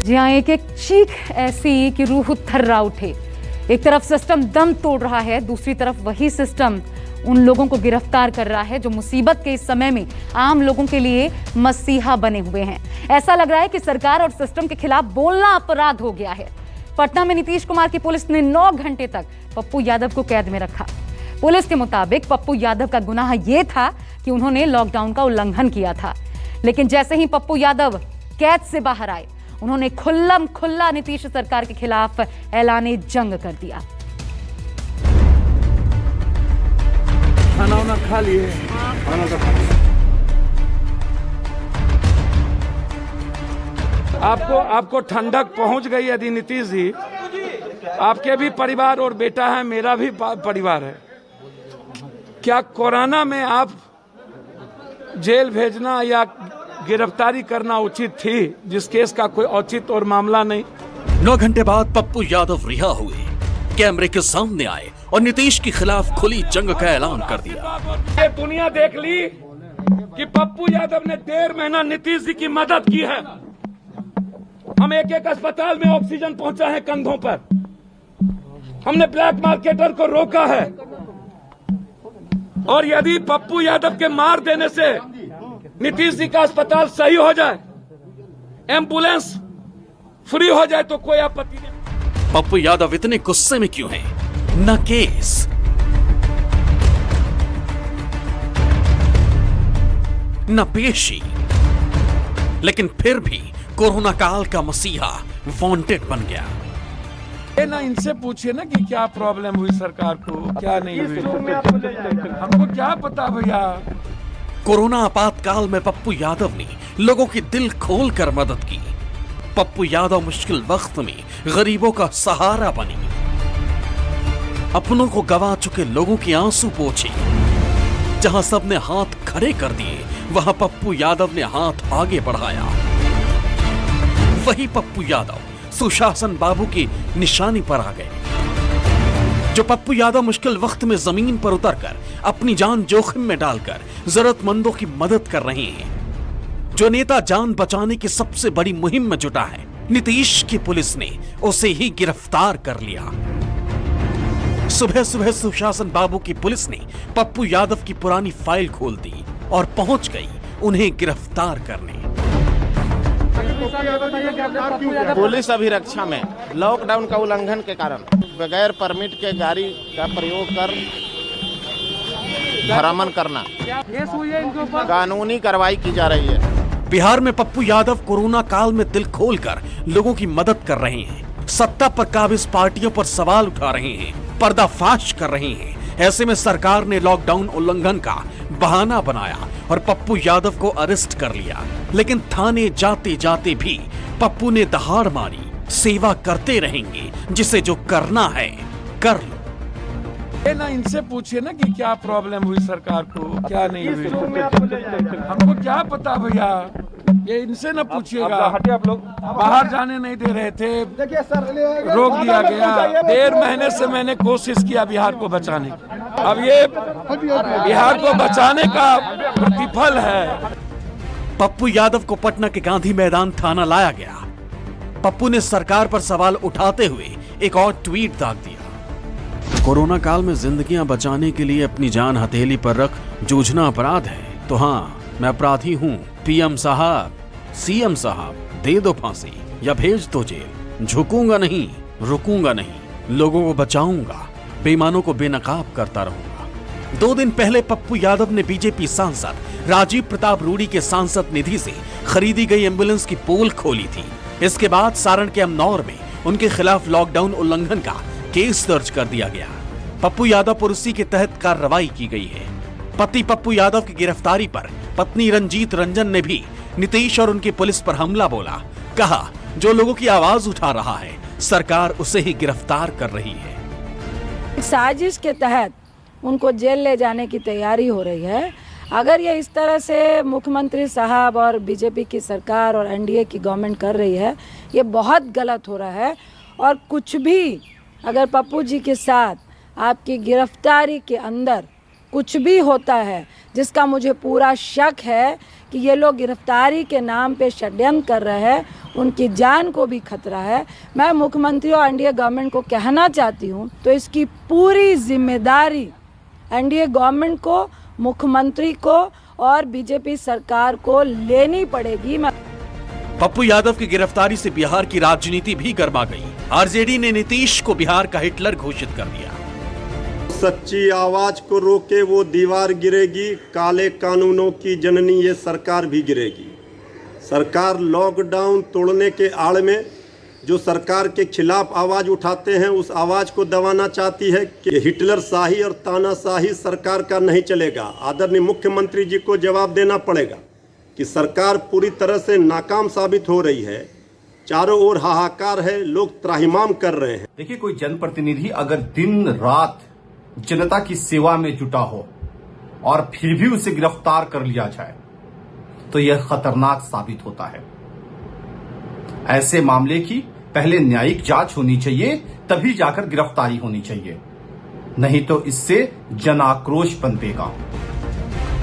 जी हाँ, एक एक चीख ऐसी कि रूह थर्रा उठे। एक तरफ सिस्टम दम तोड़ रहा है, दूसरी तरफ वही सिस्टम उन लोगों को गिरफ्तार कर रहा है जो मुसीबत के इस समय में आम लोगों के लिए मसीहा बने हुए हैं। ऐसा लग रहा है कि सरकार और सिस्टम के खिलाफ बोलना अपराध हो गया है। पटना में नीतीश कुमार की पुलिस ने 9 घंटे तक पप्पू यादव को कैद में रखा। पुलिस के मुताबिक पप्पू यादव का गुनाह यह था कि उन्होंने लॉकडाउन का उल्लंघन किया था, लेकिन जैसे ही पप्पू यादव कैद से बाहर आए, उन्होंने खुल्लम खुल्ला नीतीश सरकार के खिलाफ ऐलाने जंग कर दिया। खाना वाना खा लिए? खाना तो खा लिया। आपको ठंडक पहुंच गई यदि नीतीश जी, आपके भी परिवार और बेटा है, मेरा भी परिवार है, क्या कोरोना में आप जेल भेजना या गिरफ्तारी करना उचित थी, जिस केस का कोई औचित्य और मामला नहीं? 9 घंटे बाद पप्पू यादव रिहा हुए, कैमरे के सामने आए और नीतीश के खिलाफ खुली जंग का ऐलान कर दिया। ये दुनिया देख ली कि पप्पू यादव ने 1.5 महीना नीतीश जी की मदद की है। हम एक अस्पताल में ऑक्सीजन पहुंचा है कंधों पर, हमने ब्लैक मार्केटर को रोका है, और यदि पप्पू यादव के मार देने से नीतीश जी का अस्पताल सही हो जाए, एम्बुलेंस फ्री हो जाए, तो कोई आपत्ति नहीं। पप्पू यादव इतने गुस्से में क्यों हैं? न केस, न पेशी, लेकिन फिर भी कोरोना काल का मसीहा वांटेड बन गया। ना इनसे पूछिए ना कि क्या प्रॉब्लम हुई सरकार को, क्या नहीं हुई, हमको क्या पता भैया। कोरोना आपातकाल में पप्पू यादव ने लोगों की दिल खोलकर मदद की। पप्पू यादव मुश्किल वक्त में गरीबों का सहारा बनी, अपनों को गवा चुके लोगों की आंसू पोंछे। जहां सबने हाथ खड़े कर दिए, वहां पप्पू यादव ने हाथ आगे बढ़ाया। वही पप्पू यादव सुशासन बाबू की निशानी पर आ गए। जो पप्पू यादव मुश्किल वक्त में जमीन पर उतरकर अपनी जान जोखिम में डालकर जरूरतमंदों की मदद कर रहे हैं, जो नेता जान बचाने की सबसे बड़ी मुहिम में जुटा है, नीतीश की पुलिस ने उसे ही गिरफ्तार कर लिया। सुबह सुबह सुशासन बाबू की पुलिस ने पप्पू यादव की पुरानी फाइल खोल दी और पहुंच गई उन्हें गिरफ्तार करने। पुलिस अभिरक्षा में लॉकडाउन का उल्लंघन के कारण बगैर परमिट के गाड़ी का प्रयोग कर भ्रमण करना, कानूनी कार्रवाई की जा रही है। बिहार में पप्पू यादव कोरोना काल में दिल खोलकर लोगों की मदद कर रहे हैं। सत्ता पर काबिज पार्टियों पर सवाल उठा रहे हैं, पर्दाफाश कर रहे हैं। ऐसे में सरकार ने लॉकडाउन उल्लंघन का बहाना बनाया और पप्पू यादव को अरेस्ट कर लिया। लेकिन थाने जाते जाते भी पप्पू ने दहाड़ मारी, सेवा करते रहेंगे, जिसे जो करना है कर लो। ना इनसे पूछिए ना कि क्या प्रॉब्लम हुई सरकार को, क्या नहीं हुई, हमको क्या पता भैया। ये इनसे ना पूछिएगा। आप लोग बाहर जाने नहीं दे रहे थे, रोक दिया गया। 1.5 महीने से मैंने कोशिश किया बिहार को बचाने की, अब ये बिहार को बचाने का प्रतिफल है। पप्पू यादव को पटना के गांधी मैदान थाना लाया गया। पप्पू ने सरकार पर सवाल उठाते हुए एक और ट्वीट दाग दिया। कोरोना काल में जिंदगियां बचाने के लिए अपनी जान हथेली पर रख जूझना अपराध है, तो हाँ, मैं अपराधी हूँ। पीएम साहब, सीएम साहब, दे दो फांसी या भेज दो जेल। झुकूंगा नहीं, रुकूंगा नहीं, लोगों को बचाऊंगा, बेईमानों को बेनकाब करता रहूंगा। 2 दिन पहले पप्पू यादव ने बीजेपी सांसद राजीव प्रताप रूडी के सांसद निधि से खरीदी गई एम्बुलेंस की पोल खोली थी। इसके बाद सारण के अमनौर में उनके खिलाफ लॉकडाउन उल्लंघन का केस दर्ज कर दिया गया। पप्पू यादव पर उसी के तहत कार्रवाई की गई है। पति पप्पू यादव की गिरफ्तारी पर पत्नी रंजीत रंजन ने भी नीतीश और उनकी पुलिस पर हमला बोला। कहा, जो लोगों की आवाज उठा रहा है, सरकार उसे ही गिरफ्तार कर रही है। साजिश के तहत उनको जेल ले जाने की तैयारी हो रही है। अगर ये इस तरह से मुख्यमंत्री साहब और बीजेपी की सरकार और एनडीए की गवर्नमेंट कर रही है, ये बहुत गलत हो रहा है। और कुछ भी अगर पप्पू जी के साथ आपकी गिरफ्तारी के अंदर कुछ भी होता है, जिसका मुझे पूरा शक है कि ये लोग गिरफ्तारी के नाम पे षड्यंत्र कर रहे हैं, उनकी जान को भी खतरा है। मैं मुख्यमंत्री और एनडीए गवर्नमेंट को कहना चाहती हूँ, तो इसकी पूरी जिम्मेदारी एनडीए गवर्नमेंट को, मुख्यमंत्री को और बीजेपी सरकार को लेनी पड़ेगी। पप्पू यादव की गिरफ्तारी से बिहार की राजनीति भी गर्मा गई। आरजेडी ने नीतीश को बिहार का हिटलर घोषित कर दिया। सच्ची आवाज को रोके वो दीवार गिरेगी, काले कानूनों की जननी ये सरकार भी गिरेगी। सरकार लॉकडाउन तोड़ने के आड़ में जो सरकार के खिलाफ आवाज उठाते हैं, उस आवाज को दबाना चाहती है कि हिटलर शाही और तानाशाही सरकार का नहीं चलेगा। आदरणीय मुख्यमंत्री जी को जवाब देना पड़ेगा कि सरकार पूरी तरह से नाकाम साबित हो रही है। चारों ओर हाहाकार है, लोग त्राहिमाम कर रहे हैं। देखिए, कोई जनप्रतिनिधि अगर दिन रात जनता की सेवा में जुटा हो और फिर भी उसे गिरफ्तार कर लिया जाए तो यह खतरनाक साबित होता है। ऐसे मामले की पहले न्यायिक जांच होनी चाहिए, तभी जाकर गिरफ्तारी होनी चाहिए, नहीं तो इससे जन आक्रोश पनपेगा।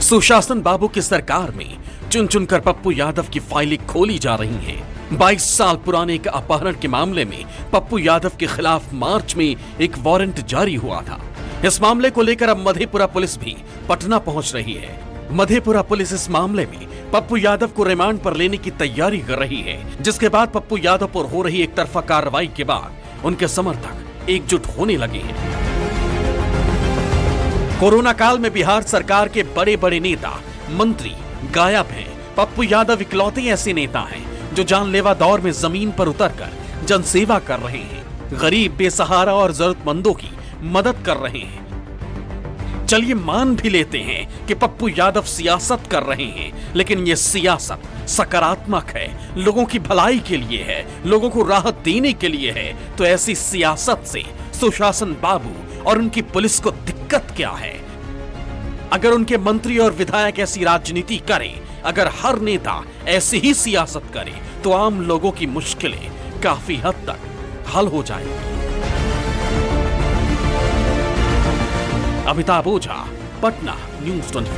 सुशासन बाबू की सरकार में चुन चुनकर पप्पू यादव की फाइलें खोली जा रही हैं। 22 साल पुराने एक अपहरण के मामले में पप्पू यादव के खिलाफ मार्च में एक वारंट जारी हुआ था। इस मामले को लेकर अब मधेपुरा पुलिस भी पटना पहुंच रही है। मधेपुरा पुलिस इस मामले में पप्पू यादव को रिमांड पर लेने की तैयारी कर रही है, जिसके बाद पप्पू यादव पर हो रही एक तरफा कार्रवाई के बाद उनके समर्थक एकजुट होने लगे हैं। कोरोना काल में बिहार सरकार के बड़े बड़े नेता, मंत्री गायब हैं। पप्पू यादव इकलौते ऐसे नेता हैं जो जानलेवा दौर में जमीन पर उतरकर जनसेवा कर रहे हैं, गरीब, बेसहारा और जरूरतमंदों की मदद कर रहे हैं। चलिए मान भी लेते हैं कि पप्पू यादव सियासत कर रहे हैं, लेकिन ये सियासत सकारात्मक है, लोगों की भलाई के लिए है, लोगों को राहत देने के लिए है। तो ऐसी सियासत से सुशासन बाबू और उनकी पुलिस को दिक्कत क्या है? अगर उनके मंत्री और विधायक ऐसी राजनीति करें, अगर हर नेता ऐसी ही सियासत करे, तो आम लोगों की मुश्किलें काफी हद तक हल हो जाएंगी। अमिताभ ओझा, पटना, न्यूज़ 24।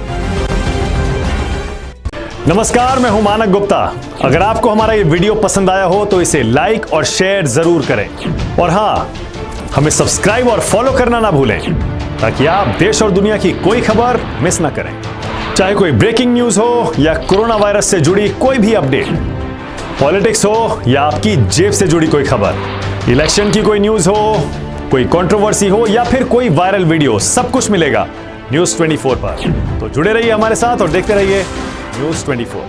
नमस्कार, मैं हूं मानक गुप्ता। अगर आपको हमारा ये वीडियो पसंद आया हो तो इसे लाइक और शेयर जरूर करें, और हाँ, हमें सब्सक्राइब और फॉलो करना ना भूलें, ताकि आप देश और दुनिया की कोई खबर मिस ना करें। चाहे कोई ब्रेकिंग न्यूज हो या कोरोना वायरस से जुड़ी कोई भी अपडेट, पॉलिटिक्स हो या आपकी जेब से जुड़ी कोई खबर, इलेक्शन की कोई न्यूज हो, कोई कंट्रोवर्सी हो या फिर कोई वायरल वीडियो, सब कुछ मिलेगा न्यूज़ 24 पर। तो जुड़े रहिए हमारे साथ और देखते रहिए न्यूज़ 24।